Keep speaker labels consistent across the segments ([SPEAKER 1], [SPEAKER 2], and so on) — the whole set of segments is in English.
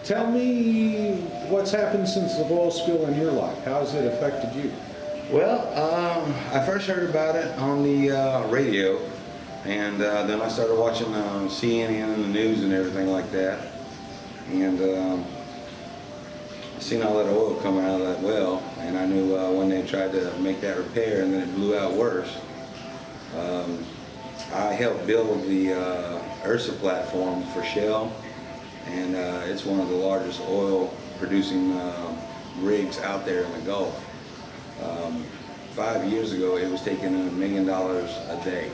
[SPEAKER 1] Tell me what's happened since the oil spill in your life. How has it affected you?
[SPEAKER 2] Well, I first heard about it on the radio, and then I started watching CNN and the news and everything like that, and seen all that oil coming out of that well, and I knew when they tried to make that repair and then it blew out worse. I helped build the Ursa platform for Shell, and it's one of the largest oil producing rigs out there in the Gulf. 5 years ago, it was taking $1 million a day.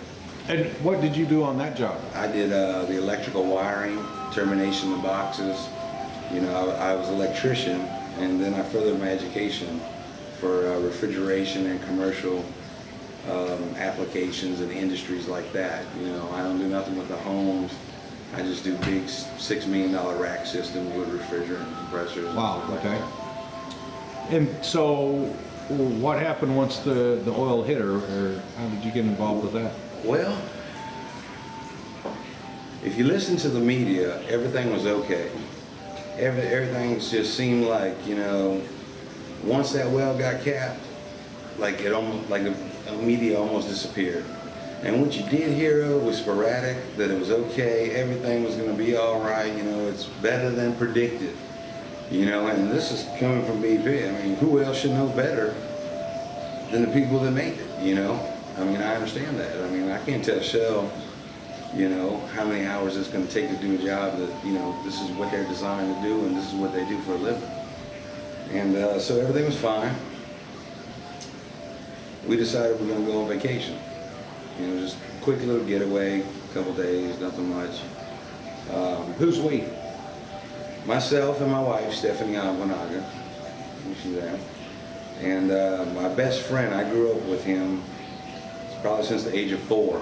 [SPEAKER 1] And what did you do on that job?
[SPEAKER 2] I did the electrical wiring, termination of boxes. You know, I was an electrician, and then I furthered my education for refrigeration and commercial applications and industries like that. You know, I don't do nothing with the homes. I just do big $6 million rack systems with refrigerant and compressors.
[SPEAKER 1] Wow,
[SPEAKER 2] and
[SPEAKER 1] okay.
[SPEAKER 2] Like
[SPEAKER 1] And so what happened once the oil hit her, or how did you get involved with that?
[SPEAKER 2] Well, if you listen to the media, everything was okay. Everything just seemed like, you know, once that well got capped, like it almost, like the media almost disappeared. And what you did hear of was sporadic, that it was okay, everything was going to be all right, you know, it's better than predicted. You know, and this is coming from BP. I mean, who else should know better than the people that make it, you know? I mean, I understand that. I mean, I can't tell Shell, you know, how many hours it's going to take to do a job that, you know, this is what they're designed to do and this is what they do for a living. And so everything was fine. We decided we're going to go on vacation. You know, just a quick little getaway, a couple days, nothing much.
[SPEAKER 1] Who's we?
[SPEAKER 2] Myself and my wife, Stephanie Aguinaga, she's there. And my best friend, I grew up with him probably since the age of 4.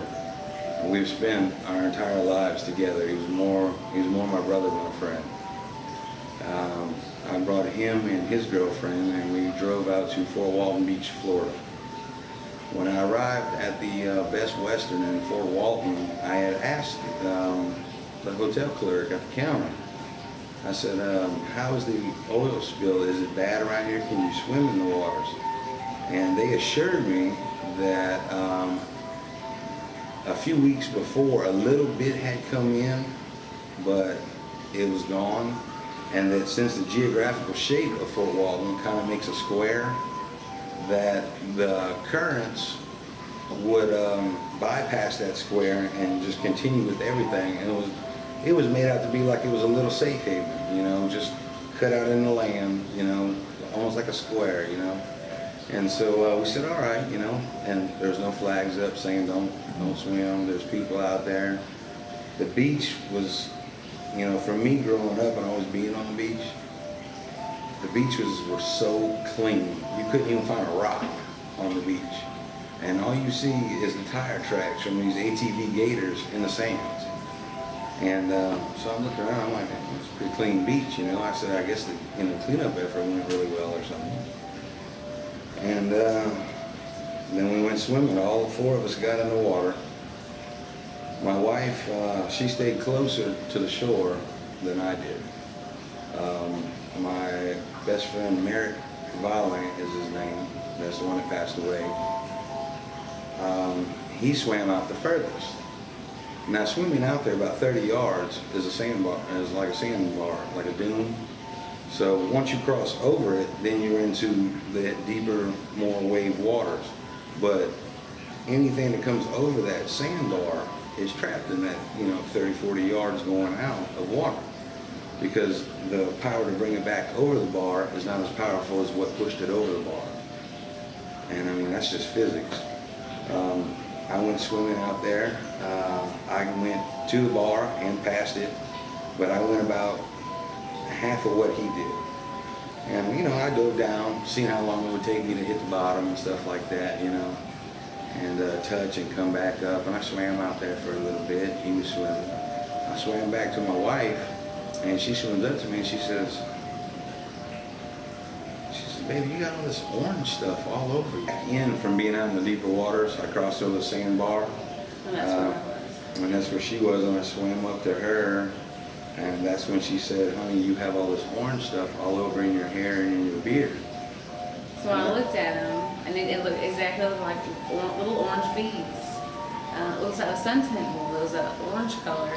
[SPEAKER 2] We've spent our entire lives together. He was more my brother than a friend. I brought him and his girlfriend, and we drove out to Fort Walton Beach, Florida. When I arrived at the Best Western in Fort Walton, I had asked the hotel clerk at the counter, I said, how is the oil spill? Is it bad around here? Can you swim in the waters? And they assured me that a few weeks before, a little bit had come in, but it was gone. And that since the geographical shape of Fort Walton kind of makes a square, that the currents would bypass that square and just continue with everything. And it was made out to be like it was a little safe haven, you know, just cut out in the land, you know, almost like a square, you know. And so we said, all right, you know, and there's no flags up saying don't swim. There's people out there. The beach was, you know, for me growing up and always being on the beaches were so clean. You couldn't even find a rock on the beach. And all you see is the tire tracks from these ATV gators in the sands. And so I'm looking around, I'm like, it's a pretty clean beach, you know. I said, I guess the cleanup effort went really well or something. And then we went swimming. All 4 of us got in the water. My wife, she stayed closer to the shore than I did. My best friend, Merrick, Vallian is his name. That's the one that passed away. He swam out the furthest. Now, swimming out there about 30 yards is a sandbar, is like a sandbar, like a dune. So once you cross over it, then you're into the deeper, more wave waters. But anything that comes over that sandbar is trapped in that, you know, 30, 40 yards going out of water. Because the power to bring it back over the bar is not as powerful as what pushed it over the bar. And I mean, that's just physics. I went swimming out there. I went to the bar and past it, but I went about half of what he did. And, you know, I dove down, seeing how long it would take me to hit the bottom and stuff like that, you know, and touch and come back up. And I swam out there for a little bit. He was swimming. I swam back to my wife, and she swims up to me and she says, baby, you got all this orange stuff all over you. Back in from being out in the deeper waters, I crossed over the sandbar.
[SPEAKER 3] And that's where I was.
[SPEAKER 2] And that's where she was, and I swam up to her. And that's when she said, honey, you have all this orange stuff all over in your hair and in your beard.
[SPEAKER 3] So I looked at him, and it looked exactly like little orange beads. It looks like a suntan wool. It was an orange color.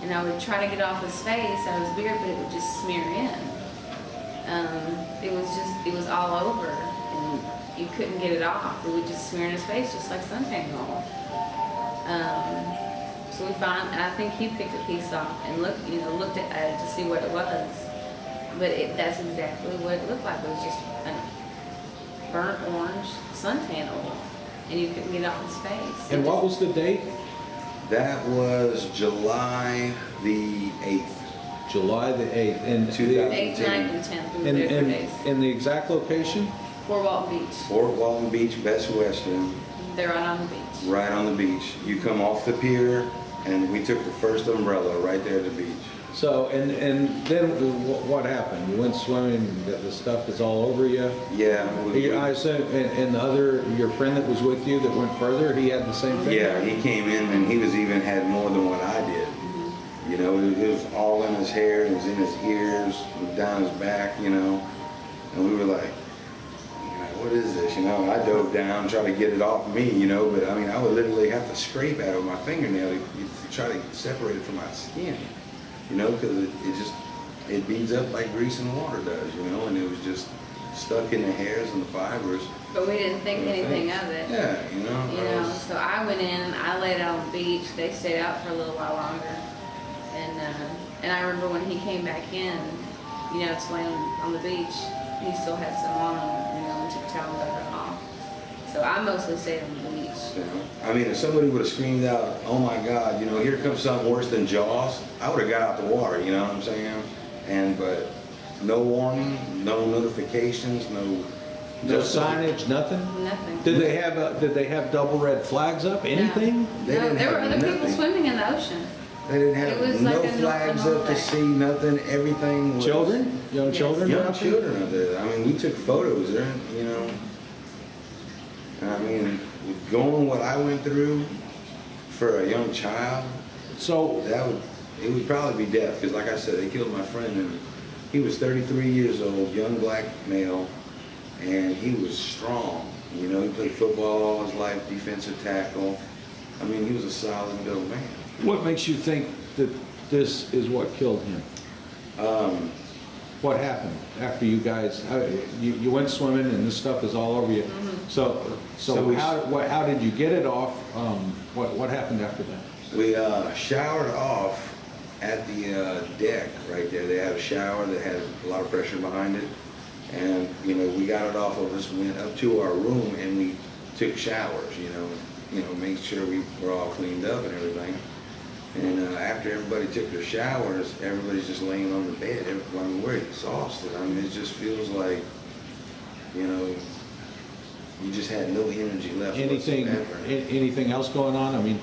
[SPEAKER 3] And I would try to get off his face, out of his beard, but it would just smear in. It was all over, and you couldn't get it off. It would just smear in his face, just like suntan wool. So we found, and I think he picked a piece off and looked at it to see what it was. But that's exactly what it looked like. It was just a burnt orange suntan oil, and you couldn't get it off his face.
[SPEAKER 1] And what was the date?
[SPEAKER 2] That was July the 8th.
[SPEAKER 1] July the 8th. And
[SPEAKER 3] 8th, 9th, and 10th. We were there 3 days.
[SPEAKER 1] And the exact location?
[SPEAKER 3] Fort Walton Beach.
[SPEAKER 2] Fort Walton Beach, Best Western.
[SPEAKER 3] They're right on the beach.
[SPEAKER 2] Right on the beach. You come off the pier, and we took the first umbrella right there at the beach.
[SPEAKER 1] So, and then what happened? You went swimming, the stuff is all over you?
[SPEAKER 2] Yeah.
[SPEAKER 1] I assume, and your friend that was with you that went further, he had the same thing?
[SPEAKER 2] Yeah, he came in and he even had more than what I did. You know, it was all in his hair, it was in his ears, it was down his back, you know. And we were like, what is this? You know, I dove down, tried to get it off me, you know, but I mean, I would literally have to scrape at it with my fingernail to try to separate it from my skin. You know, because it beads up like grease and water does, you know, and it was just stuck in the hairs and the fibers.
[SPEAKER 3] But we didn't think anything of it.
[SPEAKER 2] Yeah, you know.
[SPEAKER 3] So I went in, I laid out on the beach. They stayed out for a little while longer. And I remember when he came back in, you know, to lay on the beach, he still had some on him, you know, and took a towel and got it off. So I mostly stayed on the beach.
[SPEAKER 2] Yeah. I mean, if somebody would have screamed out, oh my God, you know, here comes something worse than Jaws, I would have got out the water, you know what I'm saying? But no warning, no notifications, no
[SPEAKER 1] signage, nothing?
[SPEAKER 3] Nothing.
[SPEAKER 1] Did they have double red flags up? Anything?
[SPEAKER 3] No, there were other people swimming in the ocean.
[SPEAKER 2] They didn't have no flags up to see, nothing, everything was...
[SPEAKER 1] Children? Young children?
[SPEAKER 2] Young children up there. I mean, we took photos there, you know. I mean, going what I went through for a young child,
[SPEAKER 1] so
[SPEAKER 2] it would probably be death, because like I said, they killed my friend, and he was 33 years old, young black male, and he was strong. You know, he played football all his life, defensive tackle. I mean, he was a solid middle man.
[SPEAKER 1] What makes you think that this is what killed him? What happened after you guys, you went swimming and this stuff is all over you.
[SPEAKER 3] Mm-hmm.
[SPEAKER 1] So how did you get it off? What happened after that?
[SPEAKER 2] We showered off at the deck right there. They had a shower that had a lot of pressure behind it. And, you know, we got it off of us, went up to our room and we took showers, you know, make sure we were all cleaned up and everything. And after everybody took their showers, everybody's just laying on the bed. I mean, we're exhausted. I mean, it just feels like, you know, you just had no energy left.
[SPEAKER 3] Anything
[SPEAKER 1] else going on? I mean,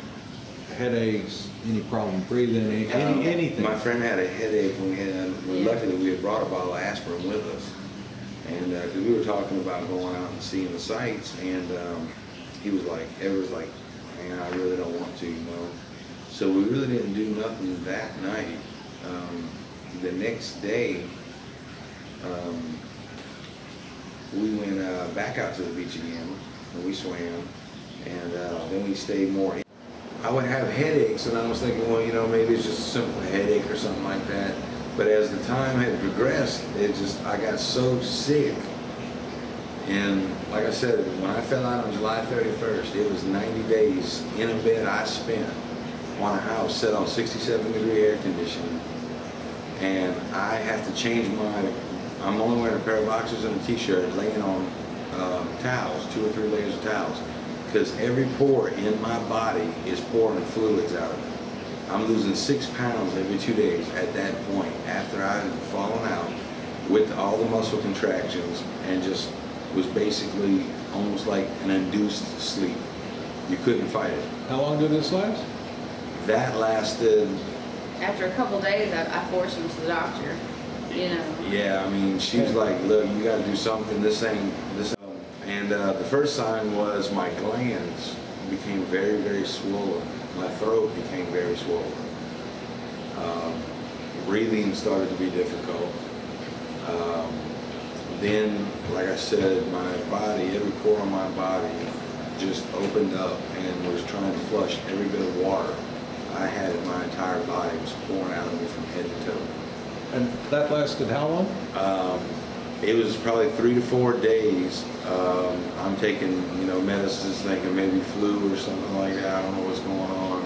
[SPEAKER 1] headaches, any problem breathing, anything?
[SPEAKER 2] My friend had a headache when luckily we had brought a bottle of aspirin with us. And because we were talking about going out and seeing the sights, and he was like, Everett's like, man, I really don't want to, you know. So we really didn't do nothing that night. The next day, we went back out to the beach again, and we swam, and then we stayed more. I would have headaches, and I was thinking, well, you know, maybe it's just a simple headache or something like that. But as the time had progressed, I got so sick. And like I said, when I fell out on July 31st, it was 90 days in a bed I spent on a house set on 67-degree air conditioning. And I have to change I'm only wearing a pair of boxers and a t-shirt, laying on towels, 2 or 3 layers of towels. Because every pore in my body is pouring fluids out of it. I'm losing 6 pounds every 2 days at that point, after I had fallen out with all the muscle contractions and just was basically almost like an induced sleep. You couldn't fight it.
[SPEAKER 1] How long did this last?
[SPEAKER 2] That lasted...
[SPEAKER 3] After a couple days, I forced him to the doctor, you know.
[SPEAKER 2] Yeah, I mean, she was like, look, you got to do something. This ain't. And the first sign was my glands became very, very swollen. My throat became very swollen. breathing started to be difficult. Then, like I said, my body, every pore on my body just opened up and was trying to flush every bit of water I had in my entire body. Was pouring out of me from head to toe.
[SPEAKER 1] And that lasted how long?
[SPEAKER 2] It was probably 3 to 4 days. I'm taking, you know, medicines thinking maybe flu or something like that. I don't know what's going on.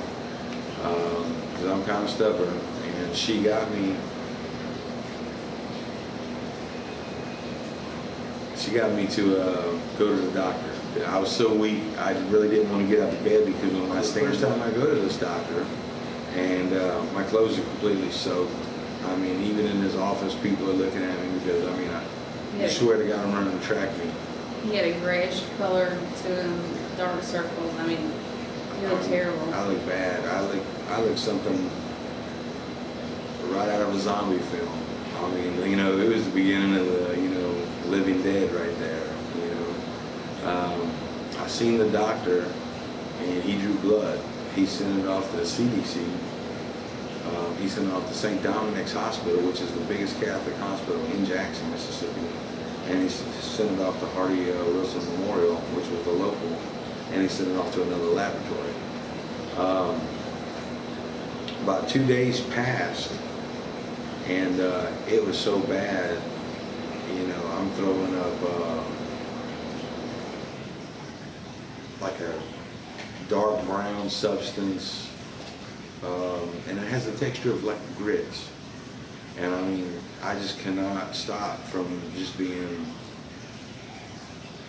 [SPEAKER 2] Because I'm kind of stubborn. And she got me to go to the doctor. I was so weak, I really didn't want to get out of bed because when the first time I go to this doctor, and my clothes are completely soaked. I mean, even in his office, people are looking at me because, I mean, I swear to God, I'm running a track meet.
[SPEAKER 3] He had a grayish color to him, dark circles. I mean, he looked terrible.
[SPEAKER 2] I look bad. I look something right out of a zombie film. I mean, you know, it was the beginning of the, you know, Living Dead right there, you know. I seen the doctor, and he drew blood. He sent it off to the CDC. He sent it off to St. Dominic's Hospital, which is the biggest Catholic hospital in Jackson, Mississippi. And he sent it off to Hardy Wilson Memorial, which was the local, and he sent it off to another laboratory. About 2 days passed, and it was so bad, you know, I'm throwing up like a dark brown substance, and it has the texture of like grits. And I mean, I just cannot stop from just being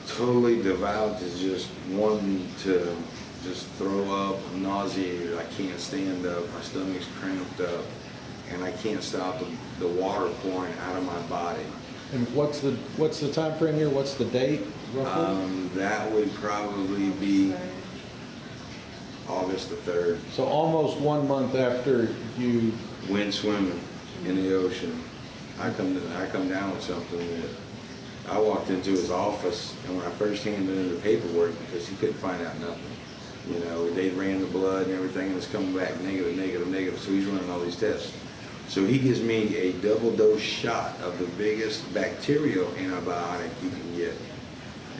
[SPEAKER 2] totally devout to just wanting to just throw up, I'm nauseated, I can't stand up, my stomach's cramped up, and I can't stop the water pouring out of my body.
[SPEAKER 1] And what's the time frame here? What's the date roughly?
[SPEAKER 2] That would probably be August the 3rd.
[SPEAKER 1] So almost 1 month after you
[SPEAKER 2] Went swimming in the ocean. I come down with something that I walked into his office, and when I first handed in the paperwork, because he couldn't find out nothing, you know, they ran the blood and everything, and it's coming back negative, negative, negative. So he's running all these tests. So he gives me a double dose shot of the biggest bacterial antibiotic you can get,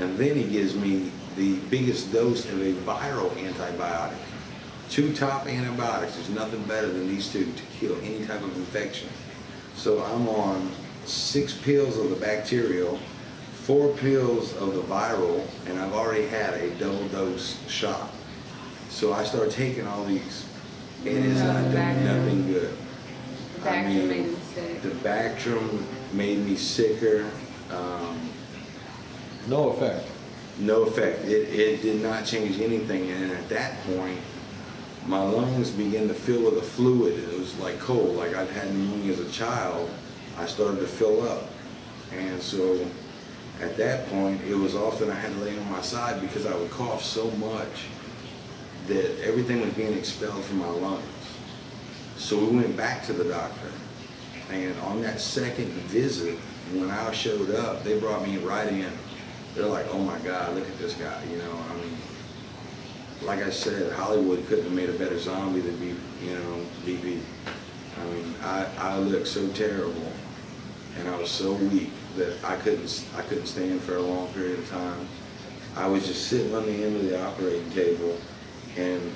[SPEAKER 2] and then he gives me the biggest dose of a viral antibiotic. 2 top antibiotics. There's nothing better than these 2 to kill any type of infection. So I'm on 6 pills of the bacterial, 4 pills of the viral, and I've already had a double dose shot. So I start taking all these, and it's not doing nothing good.
[SPEAKER 3] The Bactrim made me sick.
[SPEAKER 2] The Bactrim made me sicker.
[SPEAKER 1] no effect.
[SPEAKER 2] No effect. It did not change anything, and at that point, my lungs began to fill with a fluid. It was like cold, like I'd had pneumonia as a child. I started to fill up, and so at that point, it was often I had to lay on my side because I would cough so much that everything was being expelled from my lungs. So we went back to the doctor, and on that second visit, when I showed up, they brought me right in. They're like, oh my God, look at this guy, you know, I mean, like I said, Hollywood couldn't have made a better zombie than me, you know, BB. I mean, I looked so terrible, and I was so weak that I couldn't stand for a long period of time. I was just sitting on the end of the operating table, and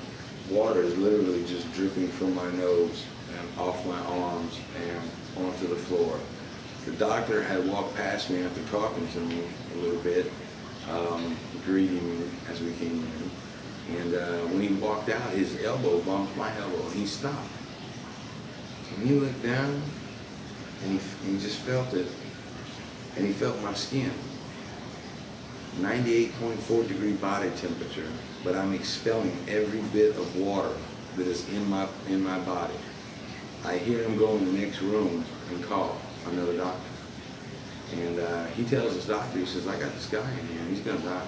[SPEAKER 2] water is literally just dripping from my nose and off my arms and onto the floor. The doctor had walked past me after talking to me a little bit, greeting me as we came in. And when he walked out, his elbow bumped my elbow, and he stopped. And he looked down, and he just felt it, and he felt my skin. 98.4 degree body temperature, but I'm expelling every bit of water that is in my body. I hear him go in the next room and call another doctor. And he tells his doctor, he says, I got this guy in here, and he's gonna die.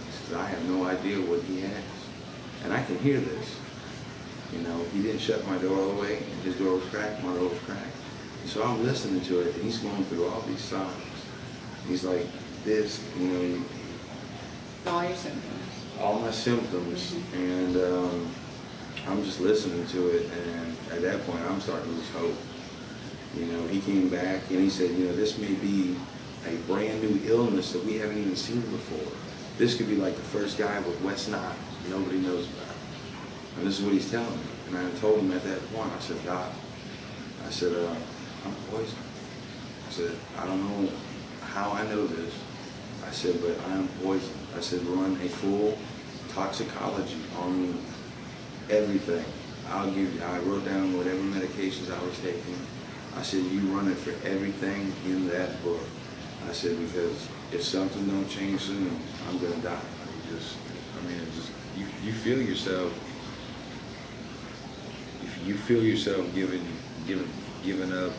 [SPEAKER 2] He says, I have no idea what he has. And I can hear this. You know, he didn't shut my door all the way, and his door was cracked, my door was cracked. So I'm listening to it, and he's going through all these signs. He's like, this, you know.
[SPEAKER 3] All your symptoms.
[SPEAKER 2] All my symptoms, and I'm just listening to it, and at that point, I'm starting to lose hope. You know, he came back and he said, you know, this may be a brand new illness that we haven't even seen before. This could be like the first guy with West Nile nobody knows about. And this is what he's telling me. And I told him at that point, I said, Doc, I said, I'm poisoned. I said, I don't know how I know this. I said, but I am poisoned. I said, run a full toxicology on everything. I'll give you, I wrote down whatever medications I was taking. I said, you run it for everything in that book. I said, because if something don't change soon, I'm gonna die. You feel yourself, if you feel yourself giving up,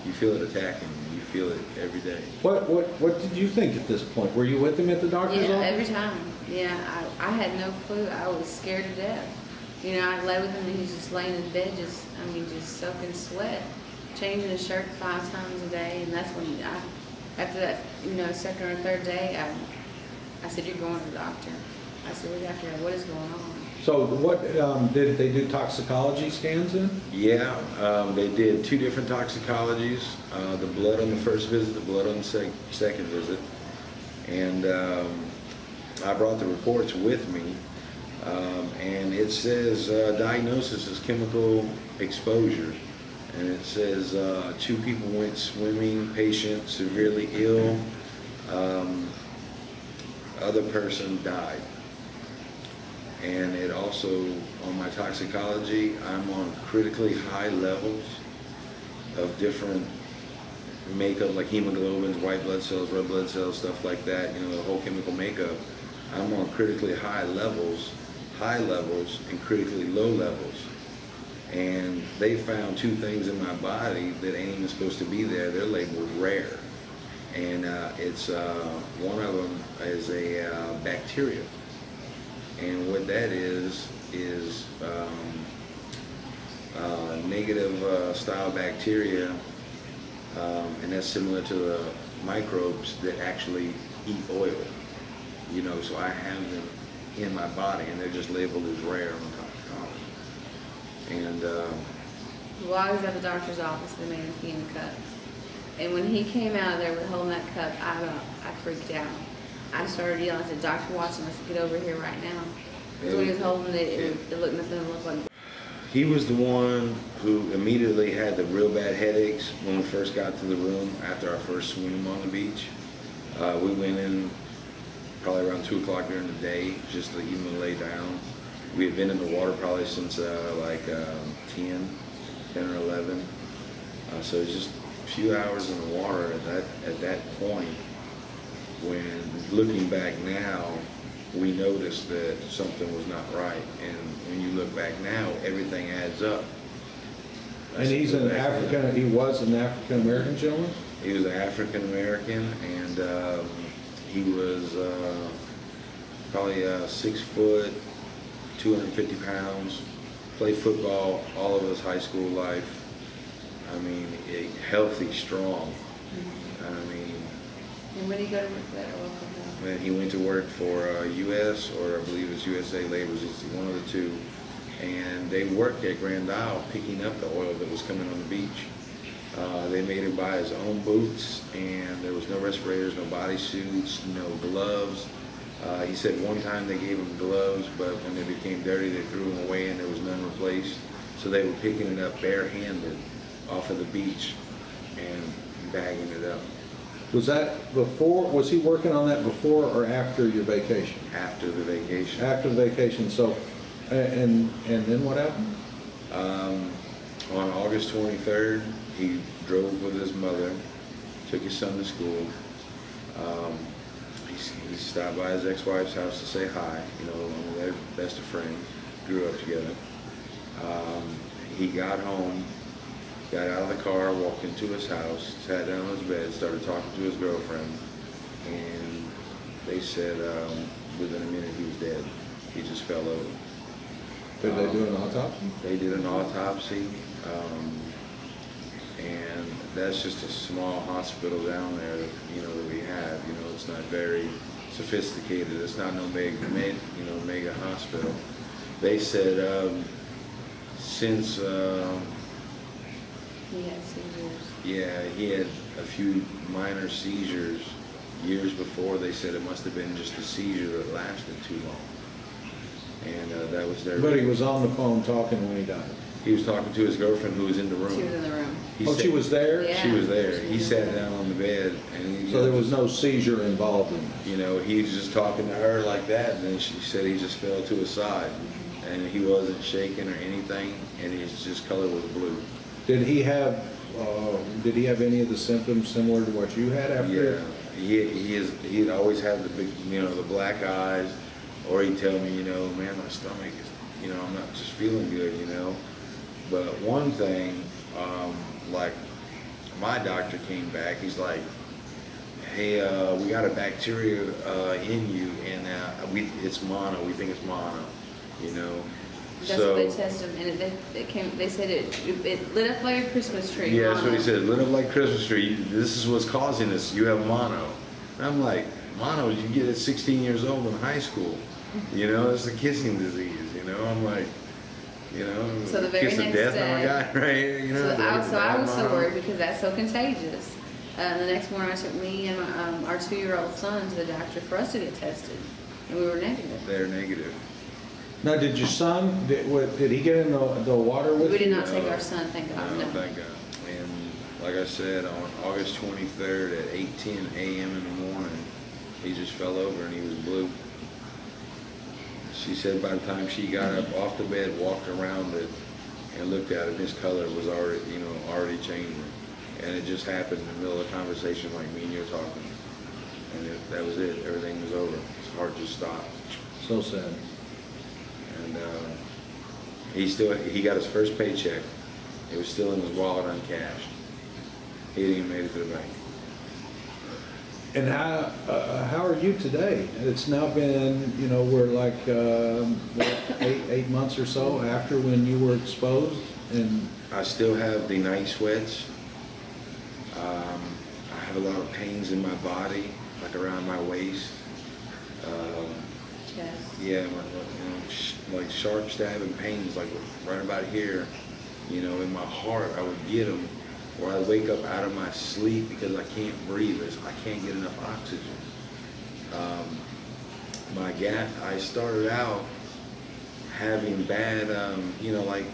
[SPEAKER 2] you feel it attacking you. You feel it every day.
[SPEAKER 1] What did you think at this point? Were you with him at the doctor's office?
[SPEAKER 3] Yeah, every time. Yeah, I had no clue. I was scared to death. You know, I lay with him and he's just laying in bed, just soaking sweat, changing his shirt 5 times a day. And that's when after that, you know, second or third day, I said, you're going to the doctor. I said, well, doctor, what is going on?
[SPEAKER 1] So what, did they do toxicology scans in?
[SPEAKER 2] Yeah, they did 2 different toxicologies, the blood on the first visit, the blood on the second visit. And I brought the reports with me, and it says diagnosis is chemical exposure. And it says 2 people went swimming, patient severely ill, other person died. And it also, on my toxicology, I'm on critically high levels of different makeup, like hemoglobins, white blood cells, red blood cells, stuff like that, you know, the whole chemical makeup. I'm on critically high levels, and critically low levels. And they found 2 things in my body that ain't even supposed to be there. They're labeled rare. And it's one of them is a bacteria. And what that is negative style bacteria, and that's similar to the microbes that actually eat oil. You know, so I have them in my body, and they're just labeled as rare on toxicology. And
[SPEAKER 3] Well, I was at the doctor's office, the man in the cup. And when he came out of there with holding that cup, I freaked out. I started yelling. I said, Dr. Watson, let's get over here right now. Because when he was holding it, it looked nothing looked like.
[SPEAKER 2] he was the one who immediately had the real bad headaches when we first got to the room after our first swim on the beach. We went in probably around 2 o'clock during the day just to even lay down. We had been in the water probably since 10 or 11. So it was just a few hours in the water at that point. When looking back now, we noticed that something was not right. And when you look back now, everything adds up.
[SPEAKER 1] And he's an African, he was an African-American gentleman?
[SPEAKER 2] He was an African-American, and he was probably 6 foot, 250 pounds, played football all of his high school life. I mean, healthy, strong. I mean.
[SPEAKER 3] And when did he go to work for that oil company?
[SPEAKER 2] And he went to work for U.S. or I believe it's USA Labors, it's one of the two. And they worked at Grand Isle picking up the oil that was coming on the beach. They made him buy his own boots, and there was no respirators, no body suits, no gloves. He said one time they gave him gloves, but when they became dirty, they threw them away and there was none replaced. So they were picking it up barehanded off of the beach and bagging it up.
[SPEAKER 1] Was that before, was he working on that before or after your vacation?
[SPEAKER 2] After the vacation.
[SPEAKER 1] After the vacation, so, and then what happened?
[SPEAKER 2] On August 23rd, he drove with his mother, took his son to school. He stopped by his ex-wife's house to say hi, you know, one of their best of friends, grew up together. He got home, got out of the car, walked into his house, sat down on his bed, started talking to his girlfriend, and they said within a minute he was dead. He just fell over.
[SPEAKER 1] Did they do an autopsy?
[SPEAKER 2] They did an autopsy, and that's just a small hospital down there that, you know, that we have. You know, it's not very sophisticated. It's not no mega hospital. They said since
[SPEAKER 3] He had seizures.
[SPEAKER 2] Yeah, he had a few minor seizures years before. They said it must have been just a seizure that lasted too long. And that was their...
[SPEAKER 1] But he was on the phone talking when he died.
[SPEAKER 2] He was talking to his girlfriend who was in the room.
[SPEAKER 3] She was in the room.
[SPEAKER 1] She was there?
[SPEAKER 3] Yeah.
[SPEAKER 2] She was there. He sat down on the bed and he...
[SPEAKER 1] So there was no seizure involved in this?
[SPEAKER 2] You know, he was just talking to her like that, and then she said he just fell to his side. And he wasn't shaking or anything, and his just color was blue.
[SPEAKER 1] Did he have any of the symptoms similar to what you had after?
[SPEAKER 2] Yeah, he'd always had the big, you know, the black eyes, or he'd tell me, you know, man, my stomach is, you know, I'm not just feeling good, you know. But one thing, like my doctor came back, he's like, hey, we got a bacteria in you, and it's mono. We think it's mono, you know.
[SPEAKER 3] That's what they tested him, and they said it lit up like a Christmas tree.
[SPEAKER 2] Yeah,
[SPEAKER 3] mono.
[SPEAKER 2] that's what he said. Lit up like Christmas tree. This is what's causing this. You have mono. And I'm like, mono? You get it 16 years old in high school. You know, it's a kissing disease. You know, I'm like, you know,
[SPEAKER 3] so the very
[SPEAKER 2] kiss of
[SPEAKER 3] next
[SPEAKER 2] death
[SPEAKER 3] day,
[SPEAKER 2] on a guy, right? You know,
[SPEAKER 3] so I was so worried because that's so contagious. The next morning, I took me and our 2-year-old son to the doctor for us to get tested, and we were negative.
[SPEAKER 2] They're negative.
[SPEAKER 1] Now, did your son, did he get in the water with you?
[SPEAKER 3] We did not take our son, thank God.
[SPEAKER 2] No, thank God. And like I said, on August 23rd at 8:10 a.m. in the morning, he just fell over and he was blue. She said by the time she got up off the bed, walked around it, and looked at it, his color was already, you know, already changing. And it just happened in the middle of a conversation like me and you were talking. And that was it. Everything was over. His heart just stopped.
[SPEAKER 1] So sad.
[SPEAKER 2] And he got his first paycheck. It was still in his wallet uncashed. He hadn't even made it to the bank.
[SPEAKER 1] And how are you today? It's now been, you know, we're like what, eight months or so after when you were exposed, and
[SPEAKER 2] I still have the night sweats. I have a lot of pains in my body, like around my waist.
[SPEAKER 3] Yes.
[SPEAKER 2] Yeah, you know, like sharp stabbing pains, like right about here. You know, in my heart, I would get them, or I'd wake up out of my sleep because I can't breathe. I can't get enough oxygen. I started out having bad, you know, like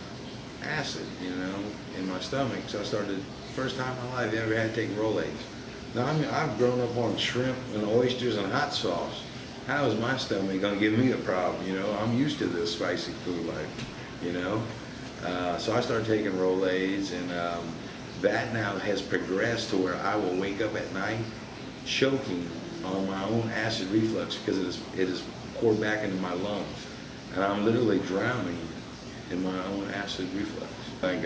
[SPEAKER 2] acid, you know, in my stomach. So I started, first time in my life I ever had to take Rolaids. Now, I mean, I've grown up on shrimp and oysters and hot sauce. How is my stomach gonna give me a problem? You know, I'm used to this spicy food life, you know. So I started taking Rolaids, and that now has progressed to where I will wake up at night choking on my own acid reflux because it is poured back into my lungs, and I'm literally drowning in my own acid reflux. Like